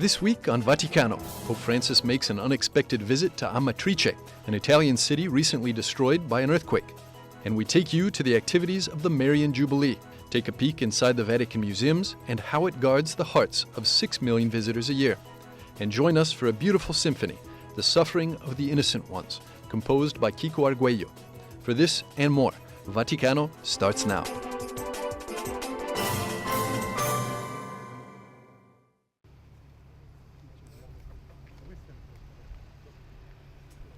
This week on Vaticano, Pope Francis makes an unexpected visit to Amatrice, an Italian city recently destroyed by an earthquake. And we take you to the activities of the Marian Jubilee, take a peek inside the Vatican Museums and how it guards the hearts of 6 million visitors a year. And join us for a beautiful symphony, The Suffering of the Innocent Ones, composed by Kiko Arguello. For this and more, Vaticano starts now.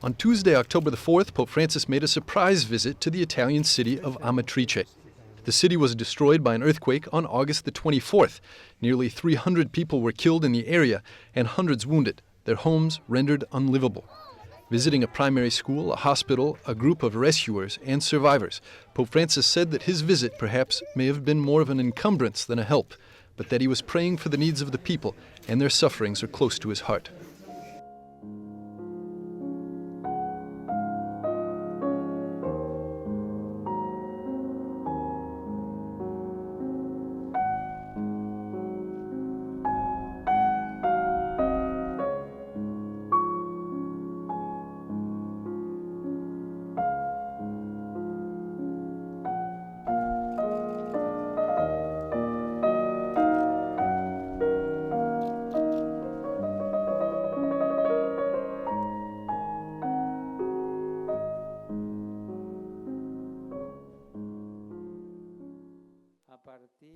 On Tuesday, October the 4th, Pope Francis made a surprise visit to the Italian city of Amatrice. The city was destroyed by an earthquake on August the 24th. Nearly 300 people were killed in the area and hundreds wounded, their homes rendered unlivable. Visiting a primary school, a hospital, a group of rescuers and survivors, Pope Francis said that his visit perhaps may have been more of an encumbrance than a help, but that he was praying for the needs of the people and their sufferings are close to his heart.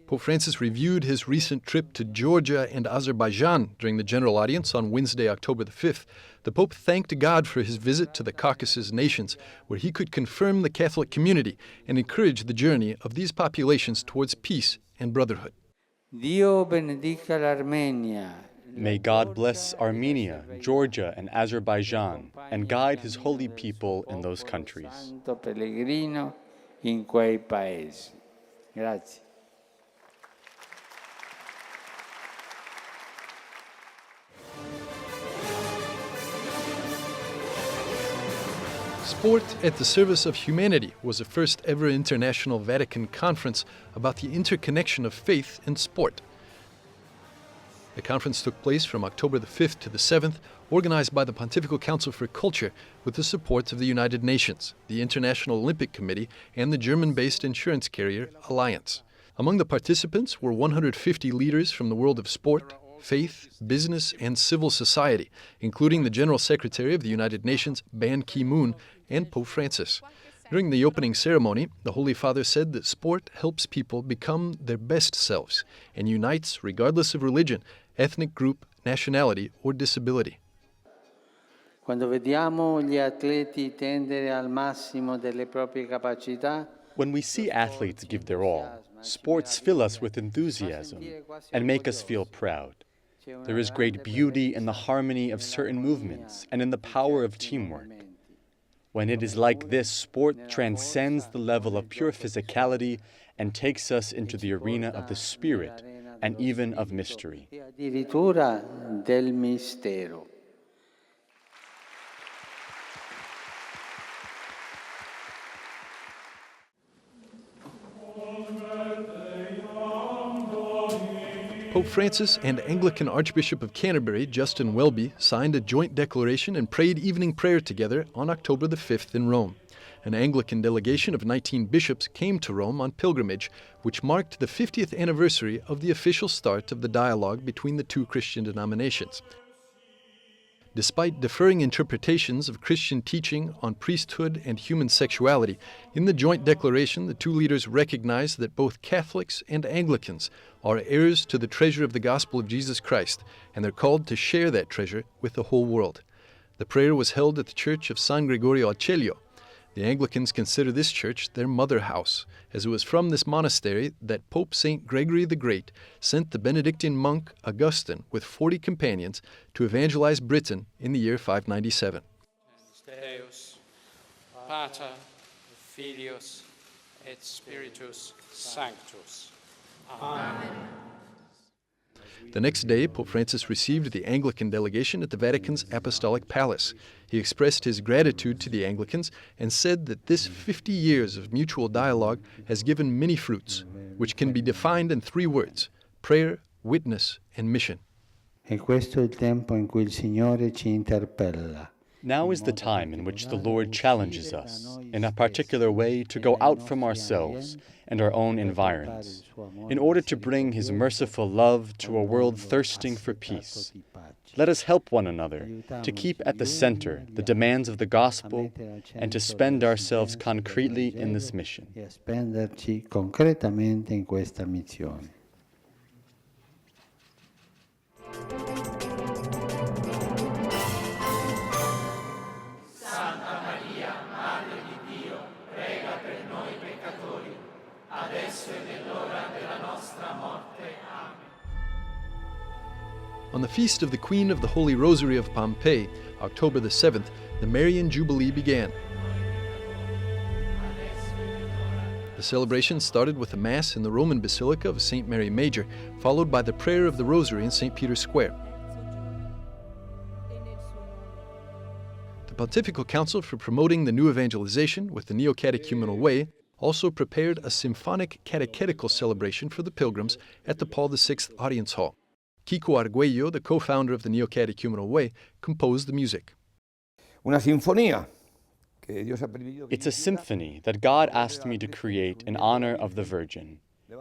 Pope Francis reviewed his recent trip to Georgia and Azerbaijan during the general audience on Wednesday, October the 5th. The Pope thanked God for his visit to the Caucasus nations, where he could confirm the Catholic community and encourage the journey of these populations towards peace and brotherhood. Dio benedica l'Armenia. May God bless Armenia, Georgia, and Azerbaijan, and guide his holy people in those countries. Santo pellegrino in quei paesi. Grazie. Sport at the Service of Humanity was the first ever international Vatican conference about the interconnection of faith and sport. The conference took place from October the 5th to the 7th, organized by the Pontifical Council for Culture with the support of the United Nations, the International Olympic Committee, and the German-based insurance carrier Allianz. Among the participants were 150 leaders from the world of sport, faith, business, and civil society, including the General Secretary of the United Nations, Ban Ki-moon, and Pope Francis. During the opening ceremony, the Holy Father said that sport helps people become their best selves and unites regardless of religion, ethnic group, nationality, or disability. Quando vediamo gli atleti tendere al massimo delle proprie capacità, When we see athletes give their all, sports fill us with enthusiasm and make us feel proud. There is great beauty in the harmony of certain movements and in the power of teamwork. When it is like this, sport transcends the level of pure physicality and takes us into the arena of the spirit and even of mystery. addirittura del mistero. Pope Francis and Anglican Archbishop of Canterbury, Justin Welby, signed a joint declaration and prayed evening prayer together on October the 5th in Rome. An Anglican delegation of 19 bishops came to Rome on pilgrimage, which marked the 50th anniversary of the official start of the dialogue between the two Christian denominations. Despite differing interpretations of Christian teaching on priesthood and human sexuality, in the joint declaration the two leaders recognized that both Catholics and Anglicans are heirs to the treasure of the gospel of Jesus Christ, and they're called to share that treasure with the whole world. The prayer was held at the church of San Gregorio al Celio. The Anglicans consider this church their mother house, as it was from this monastery that Pope St. Gregory the Great sent the Benedictine monk Augustine with 40 companions to evangelize Britain in the year 597. Deus, Pater, Filius, et Spiritus Sanctus. Amen. The next day, Pope Francis received the Anglican delegation at the Vatican's Apostolic Palace. He expressed his gratitude to the Anglicans and said that this 50 years of mutual dialogue has given many fruits, which can be defined in 3 words: prayer, witness, and mission. E questo è il tempo in cui il Signore ci interpella. Now is the time in which the Lord challenges us, in a particular way, to go out from ourselves and our own environs, in order to bring His merciful love to a world thirsting for peace. Let us help one another to keep at the center the demands of the gospel and to spend ourselves concretely in this mission. E a spenderci concretamente in questa missione. On the feast of the Queen of the Holy Rosary of Pompeii, October the 7th, the Marian Jubilee began. The celebration started with a Mass in the Roman Basilica of St. Mary Major, followed by the prayer of the Rosary in St. Peter's Square. The Pontifical Council for Promoting the New Evangelization with the Neo-Catechumenal Way also prepared a symphonic catechetical celebration for the pilgrims at the Paul VI Audience Hall. Kiko Arguello, the co-founder of the Neo-Catechumenal Way, composed the music. Una sinfonía. It's a symphony that God asked me to create in honor of the Virgin.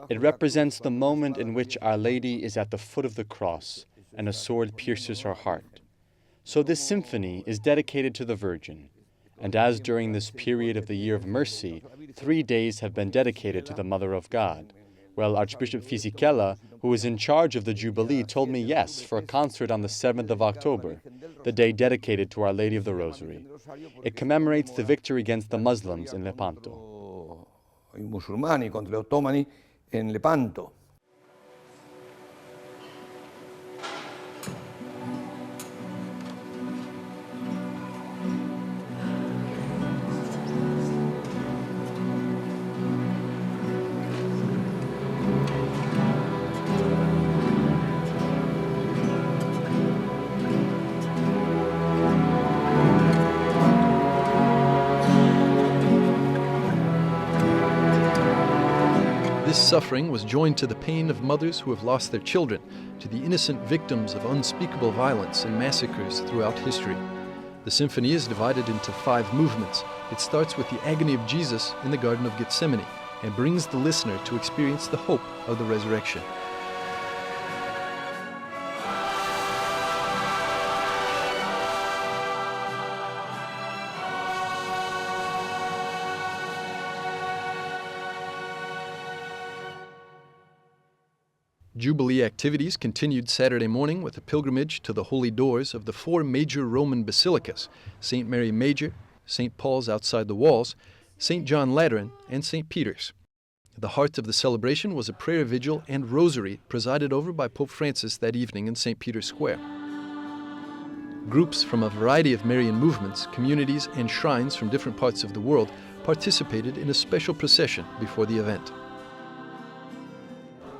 It represents the moment in which Our Lady is at the foot of the cross and a sword pierces her heart. So this symphony is dedicated to the Virgin. And as during this period of the Year of Mercy, 3 days have been dedicated to the Mother of God, well, Archbishop Fisichella, who is in charge of the Jubilee, told me yes for a concert on the 7th of October, the day dedicated to Our Lady of the Rosary. It commemorates the victory against the Muslims in Lepanto. I musulmani contro gli ottomani in Lepanto. This suffering was joined to the pain of mothers who have lost their children, to the innocent victims of unspeakable violence and massacres throughout history. The symphony is divided into 5 movements. It starts with the agony of Jesus in the Garden of Gethsemane and brings the listener to experience the hope of the resurrection. Jubilee activities continued Saturday morning with a pilgrimage to the holy doors of the 4 major Roman basilicas, St. Mary Major, St. Paul's outside the walls, St. John Lateran, and St. Peter's. The heart of the celebration was a prayer vigil and rosary presided over by Pope Francis that evening in St. Peter's Square. Groups from a variety of Marian movements, communities, and shrines from different parts of the world participated in a special procession before the event.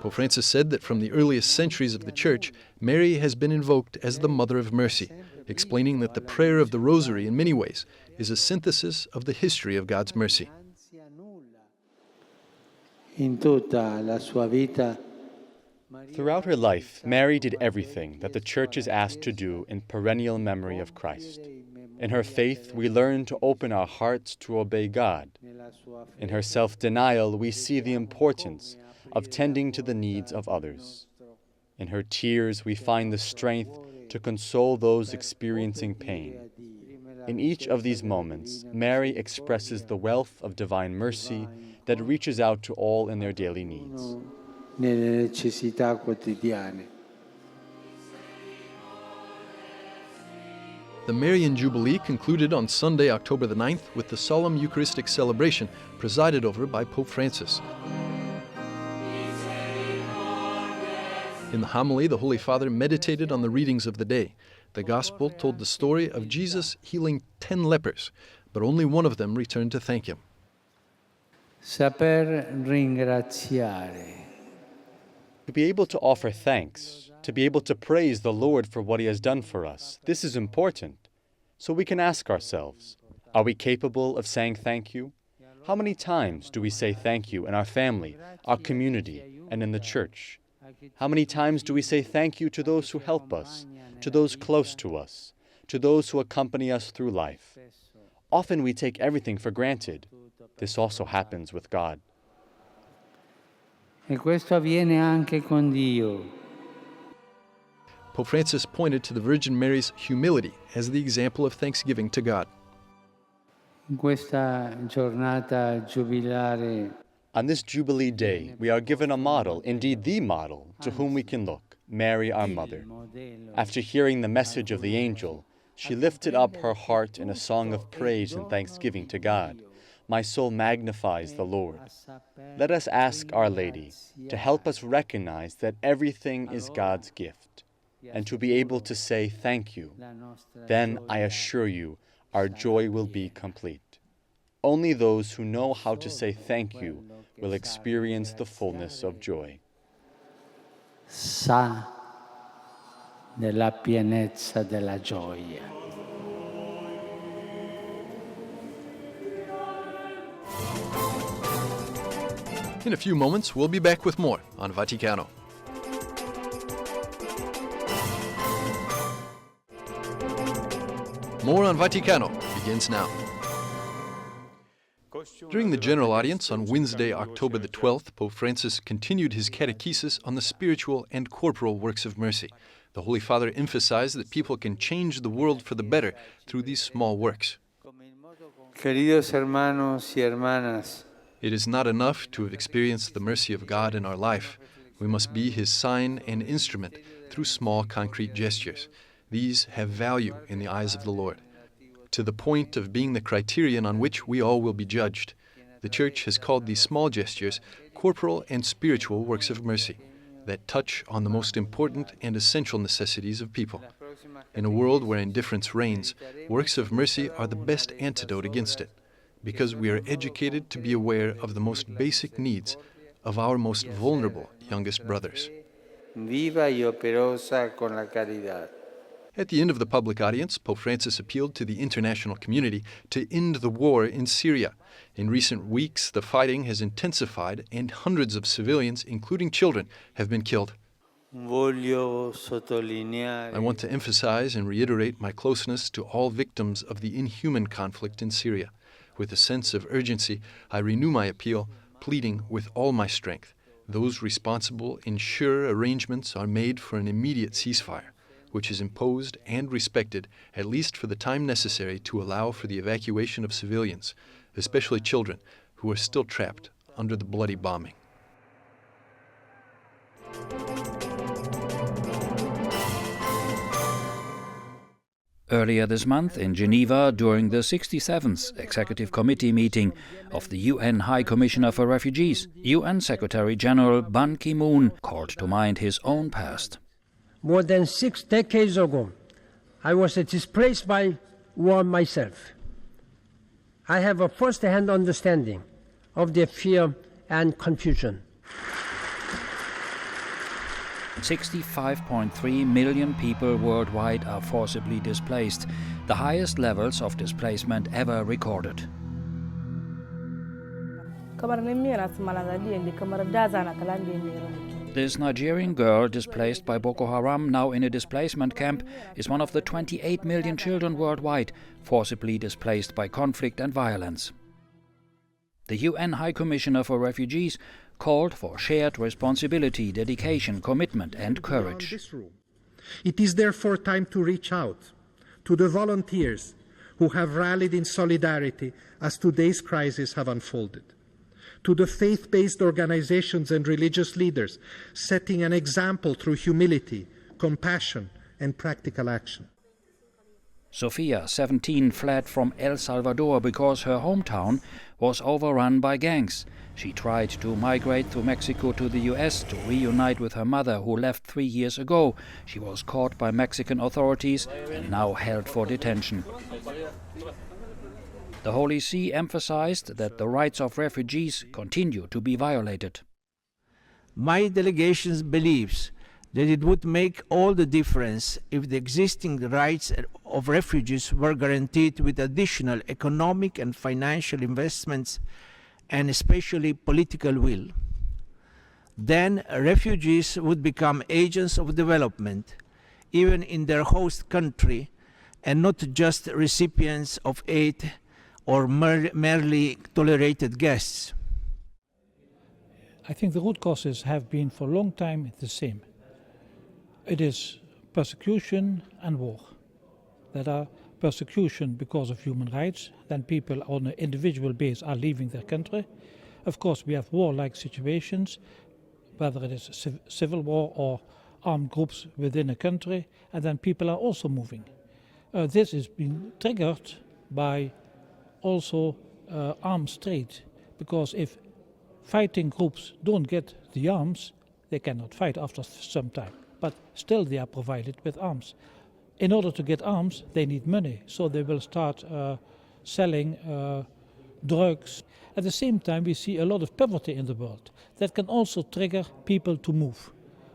Pope Francis said that from the earliest centuries of the Church, Mary has been invoked as the Mother of Mercy, explaining that the prayer of the Rosary in many ways is a synthesis of the history of God's mercy. Throughout her life, Mary did everything that the Church is asked to do in perennial memory of Christ. In her faith, we learn to open our hearts to obey God. In her self-denial, we see the importance of tending to the needs of others. In her tears, we find the strength to console those experiencing pain. In each of these moments, Mary expresses the wealth of divine mercy that reaches out to all in their daily needs. The Marian Jubilee concluded on Sunday, October the 9th, with the solemn Eucharistic celebration presided over by Pope Francis. In the homily, the Holy Father meditated on the readings of the day. The Gospel told the story of Jesus healing 10 lepers, but only one of them returned to thank Him. Saper ringraziare. To be able to offer thanks, to be able to praise the Lord for what He has done for us, this is important. So we can ask ourselves, are we capable of saying thank you? How many times do we say thank you in our family, our community, and in the Church? How many times do we say thank you to those who help us, to those close to us, to those who accompany us through life? Often we take everything for granted. This also happens with God. E questo avviene anche con Dio. Pope Francis pointed to the Virgin Mary's humility as the example of thanksgiving to God. In questa giornata giubilare On this Jubilee Day, we are given a model, indeed the model, to whom we can look, Mary, our mother. After hearing the message of the angel, she lifted up her heart in a song of praise and thanksgiving to God. My soul magnifies the Lord. Let us ask Our Lady to help us recognize that everything is God's gift, and to be able to say thank you. Then, I assure you, our joy will be complete. Only those who know how to say thank you will experience the fullness of joy. sa della pienezza della gioia. In a few moments, we'll be back with more on Vaticano. More on Vaticano begins now. During the general audience on Wednesday, October the 12th, Pope Francis continued his catechesis on the spiritual and corporal works of mercy. The Holy Father emphasized that people can change the world for the better through these small works. Queridos hermanos y hermanas, It is not enough to have experienced the mercy of God in our life. We must be His sign and instrument through small, concrete gestures. These have value in the eyes of the Lord, to the point of being the criterion on which we all will be judged. The Church has called these small gestures corporal and spiritual works of mercy that touch on the most important and essential necessities of people. In a world where indifference reigns, works of mercy are the best antidote against it, because we are educated to be aware of the most basic needs of our most vulnerable youngest brothers. viva y operosa con la caridad. At the end of the public audience, Pope Francis appealed to the international community to end the war in Syria. In recent weeks, the fighting has intensified and hundreds of civilians, including children, have been killed. Voglio sottolineare I want to emphasize and reiterate my closeness to all victims of the inhuman conflict in Syria. With a sense of urgency, I renew my appeal, pleading with all my strength. Those responsible ensure arrangements are made for an immediate ceasefire, which is imposed and respected, at least for the time necessary to allow for the evacuation of civilians, especially children, who are still trapped under the bloody bombing. Earlier this month in Geneva, during the 67th Executive Committee meeting of the UN High Commissioner for Refugees, UN Secretary-General Ban Ki-moon called to mind his own past. More than 6 decades ago, I was displaced by war myself. I have a first-hand understanding of their fear and confusion. 65.3 million people worldwide are forcibly displaced, the highest levels of displacement ever recorded. This Nigerian girl displaced by Boko Haram, now in a displacement camp, is one of the 28 million children worldwide forcibly displaced by conflict and violence. The UN High Commissioner for Refugees called for shared responsibility, dedication, commitment and courage. It is therefore time to reach out to the volunteers who have rallied in solidarity as today's crisis have unfolded, to the faith-based organizations and religious leaders setting an example through humility, compassion and practical action. Sofia, 17, fled from El Salvador because her hometown was overrun by gangs. She tried to migrate through Mexico to the US to reunite with her mother, who left 3 years ago. She was caught by Mexican authorities and now held for detention. The Holy See emphasized that the rights of refugees continue to be violated. My delegation believes that it would make all the difference if the existing rights of refugees were guaranteed with additional economic and financial investments and especially political will. then refugees would become agents of development, even in their host country, and not just recipients of aid or merely tolerated guests. I think the root causes have been for a long time the same. It is persecution and war. That are persecution because of human rights, then people on an individual basis are leaving their country. Of course, we have war-like situations, whether it is civil war or armed groups within a country, and then people are also moving. This has been triggered by also arms trade, because if fighting groups don't get the arms, they cannot fight after some time, but still they are provided with arms. In order to get arms, they need money, so they will start selling drugs. At the same time, we see a lot of poverty in the world that can also trigger people to move.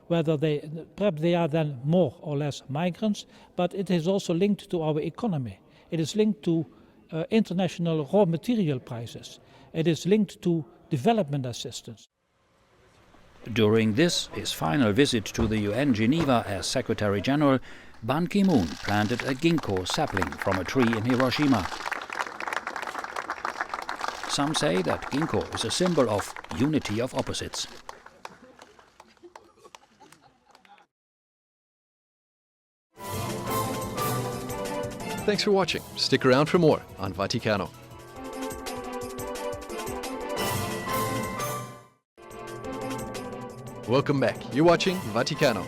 Perhaps they are then more or less migrants, but it is also linked to our economy. It is linked to international raw material prices. It is linked to development assistance. During his final visit to the UN Geneva as Secretary General, Ban Ki-moon planted a ginkgo sapling from a tree in Hiroshima. Some say that ginkgo is a symbol of unity of opposites. Thanks for watching. Stick around for more on Vaticano. Welcome back. You're watching Vaticano.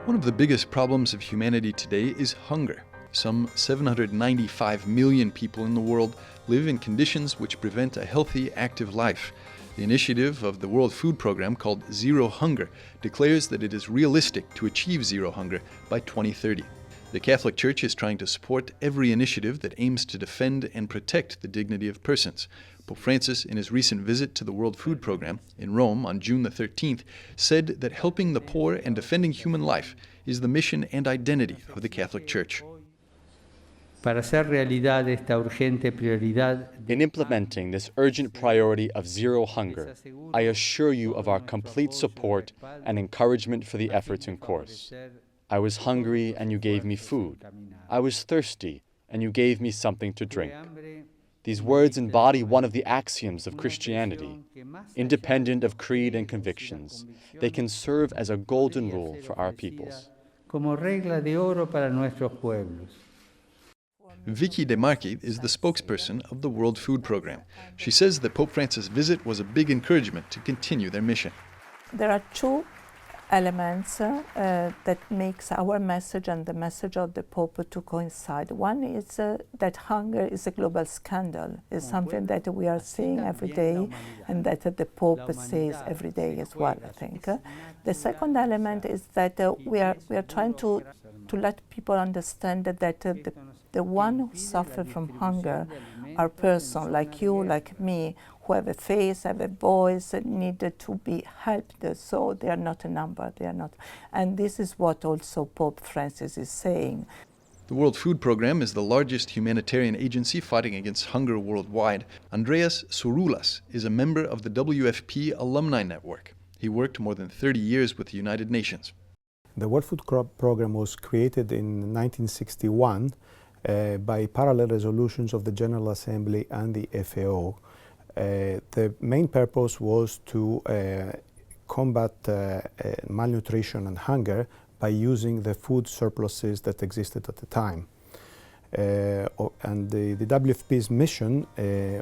One of the biggest problems of humanity today is hunger. Some 795 million people in the world live in conditions which prevent a healthy, active life. The initiative of the World Food Programme, called Zero Hunger, declares that it is realistic to achieve zero hunger by 2030. The Catholic Church is trying to support every initiative that aims to defend and protect the dignity of persons. Pope Francis, in his recent visit to the World Food Programme in Rome on June the 13th, said that helping the poor and defending human life is the mission and identity of the Catholic Church. In implementing this urgent priority of zero hunger, I assure you of our complete support and encouragement for the efforts in course. I was hungry and you gave me food. I was thirsty and you gave me something to drink. These words embody one of the axioms of Christianity. Independent of creed and convictions, they can serve as a golden rule for our peoples. Vicky De Marchi is the spokesperson of the World Food Programme. She says that Pope Francis' visit was a big encouragement to continue their mission. There are two elements that makes our message and the message of the Pope to coincide. One is that hunger is a global scandal. It's something that we are seeing every day and that the Pope says every day as well, I think. The second element is that we are trying to let people understand that the one who suffer from hunger are persons like you, like me, who have a face, have a voice, needed to be helped. So they are not a number, they are not. And this is what also Pope Francis is saying. The World Food Programme is the largest humanitarian agency fighting against hunger worldwide. Andreas Soroulas is a member of the WFP Alumni Network. He worked more than 30 years with the United Nations. The World Food Programme was created in 1961 by parallel resolutions of the General Assembly and the FAO. The main purpose was to combat malnutrition and hunger by using the food surpluses that existed at the time. And the WFP's mission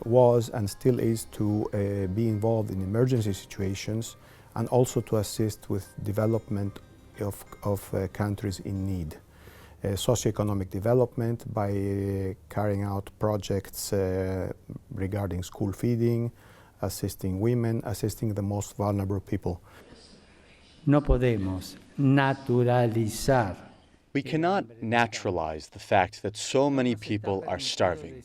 was and still is to be involved in emergency situations and also to assist with development of countries in need. Socioeconomic development by carrying out projects regarding school feeding, assisting women, assisting the most vulnerable people. No podemos naturalizar. We cannot naturalize the fact that so many people are starving.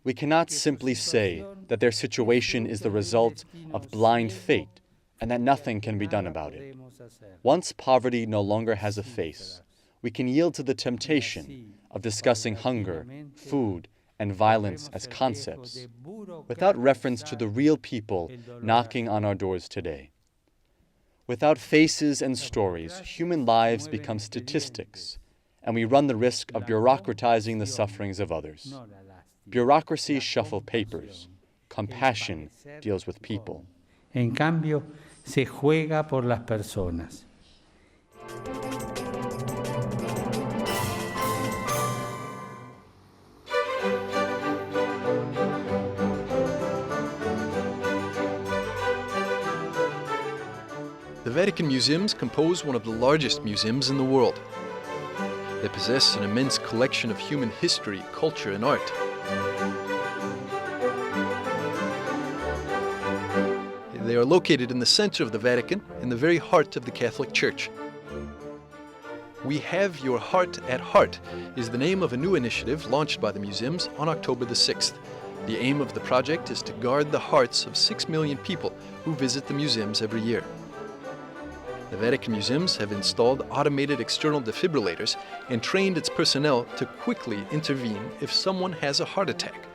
We cannot simply say that their situation is the result of blind fate and that nothing can be done about it. Once poverty no longer has a face, we can yield to the temptation of discussing hunger, food, and violence as concepts, without reference to the real people knocking on our doors today. Without faces and stories, human lives become statistics, and we run the risk of bureaucratizing the sufferings of others. Bureaucracies shuffle papers. Compassion deals with people. En cambio, se juega por las personas. The Vatican Museums compose one of the largest museums in the world. They possess an immense collection of human history, culture, and art. They are located in the center of the Vatican, in the very heart of the Catholic Church. We Have Your Heart at Heart is the name of a new initiative launched by the museums on October the 6th. The aim of the project is to guard the hearts of 6 million people who visit the museums every year. The Vatican Museums have installed automated external defibrillators and trained its personnel to quickly intervene if someone has a heart attack.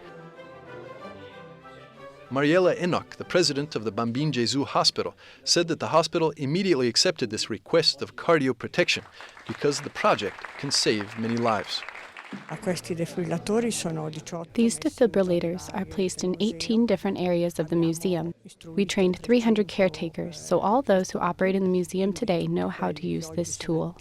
Mariela Enoch, the president of the Bambin Gesù Hospital, said that the hospital immediately accepted this request of cardio protection because the project can save many lives. These defibrillators are placed in 18 different areas of the museum. We trained 300 caretakers, so all those who operate in the museum today know how to use this tool.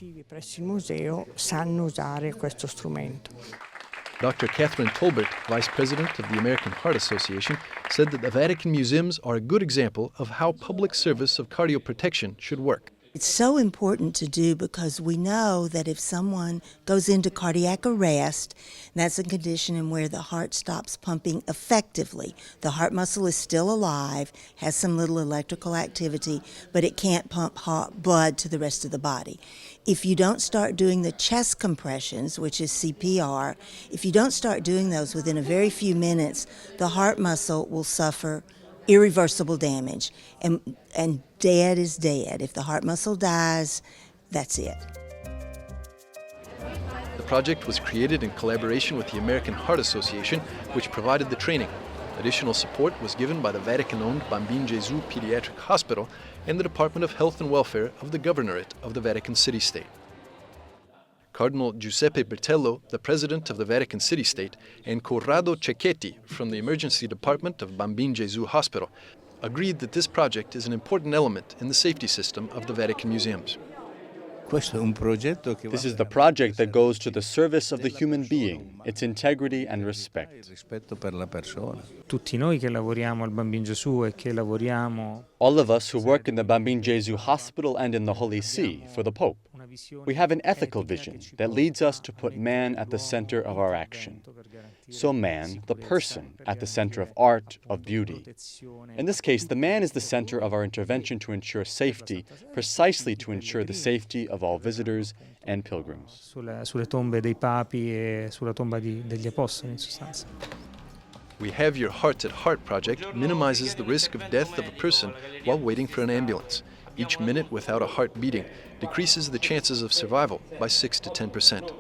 Dr. Catherine Tolbert, Vice President of the American Heart Association, said that the Vatican Museums are a good example of how public service of cardioprotection should work. It's so important to do because we know that if someone goes into cardiac arrest, that's a condition in where the heart stops pumping effectively. The heart muscle is still alive, has some little electrical activity, but it can't pump blood to the rest of the body. If you don't start doing the chest compressions, which is CPR, if you don't start doing those within a very few minutes, the heart muscle will suffer irreversible damage, and dead is dead. If the heart muscle dies, that's it. The project was created in collaboration with the American Heart Association, which provided the training. Additional support was given by the Vatican-owned Bambin Gesù Pediatric Hospital and the Department of Health and Welfare of the Governorate of the Vatican City-State. Cardinal Giuseppe Bertello, the president of the Vatican City-State, and Corrado Cecchetti from the Emergency Department of Bambin Gesù Hospital agreed that this project is an important element in the safety system of the Vatican Museums. This is the project that goes to the service of the human being, its integrity and respect. All of us who work in the Bambin Gesù Hospital and in the Holy See for the Pope, we have an ethical vision that leads us to put man at the center of our action. So man, the person, at the center of art, of beauty. In this case, the man is the center of our intervention to ensure safety, precisely to ensure the safety of all visitors and pilgrims. We Have Your Heart at Heart project minimizes the risk of death of a person while waiting for an ambulance. Each minute without a heart beating decreases the chances of survival by 6 to 10%.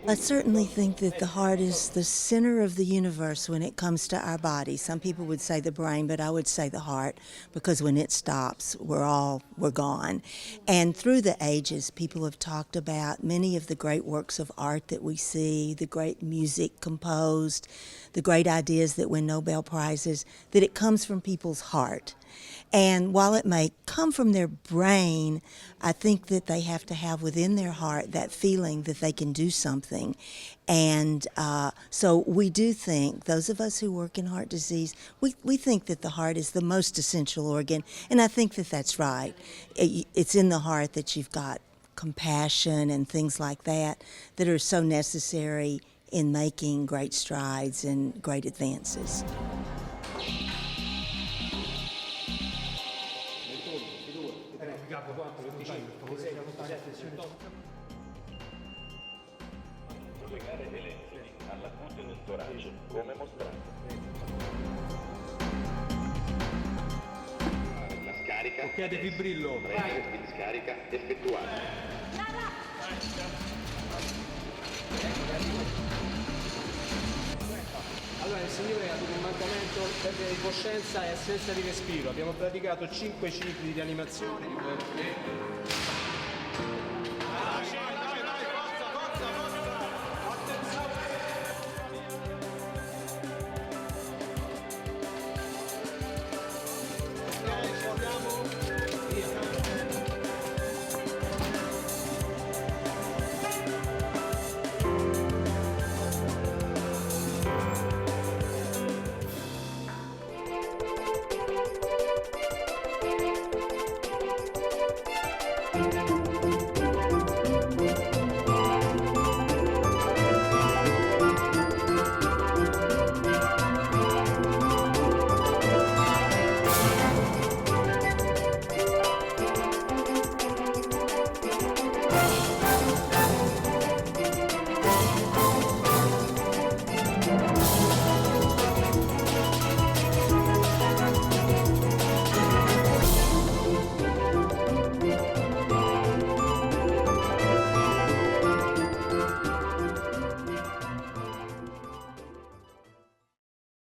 I certainly think that the heart is the center of the universe when it comes to our body. Some people would say the brain, but I would say the heart, because when it stops, we're gone. And through the ages, people have talked about many of the great works of art that we see, the great music composed, the great ideas that win Nobel Prizes, that it comes from people's heart. And while it may come from their brain, I think that they have to have within their heart that feeling that they can do something. And so we do think, those of us who work in heart disease, we think that the heart is the most essential organ, and I think that that's right. It's in the heart that you've got compassion and things like that that are so necessary in making great strides and great advances. Scarica. Scarica effettuata. Allora il Signore ha avuto un mancamento, perdita di coscienza e assenza di respiro. Abbiamo praticato 5 cicli di rianimazione. Thank you.